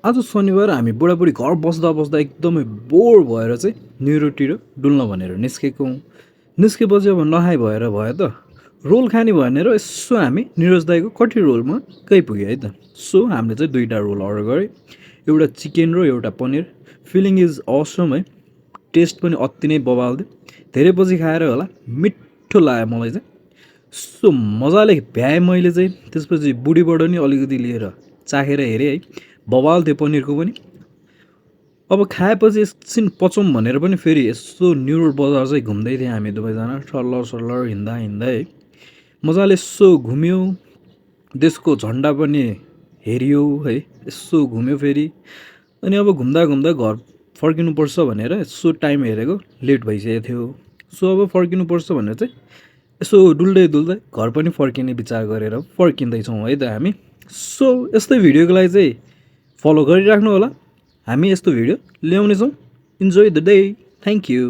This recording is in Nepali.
आज शनिबार हामी बुढाबुढी घर बस्दा बस्दा एकदमै बोर भएर चाहिँ न्युरोतिर डुल्न भनेर निस्केको हौँ। निस्केपछि अब नखाइ भएर भयो त रोल खाने भनेर यसो हामी निरज दाईको कति रोलमा पुग्यो है त। सो हामीले चाहिँ दुईवटा रोल अर्डर गरेँ, एउटा चिकन र एउटा पनिर। फिलिङ इज असम है, टेस्ट पनि अति नै बवाल थियो। धेरै पछि खाएर होला मिठो लाग्यो मलाई चाहिँ। सो मजाले भ्याएँ मैले चाहिँ। त्यसपछि बुढीबाट नि अलिकति लिएर चाखेर हेरेँ है, बवाल थियो पनिरको पनि। अब खाएपछि एकछिन पचौँ भनेर पनि फेरि यसो न्युरोड बजार चाहिँ घुम्दै थियौँ हामी दुवैजना, सल्लर सल्लर हिँड्दा हिँड्दै है। मजाले यसो घुम्यो, देशको झन्डा पनि हेऱ्यो है, यसो घुम्यो फेरि। अनि अब घुम्दा घुम्दा घर फर्किनुपर्छ भनेर यसो टाइम हेरेको, लेट भइसकेको थियो। सो अब फर्किनुपर्छ भनेर चाहिँ यसो डुल्दै डुल्दै घर पनि फर्किने विचार गरेर फर्किँदैछौँ है त हामी। सो यस्तै भिडियोको लागि चाहिँ फलो गरिराख्नु होला। हामी यस्तो भिडियो ल्याउनेछौँ। Enjoy the day. Thank you.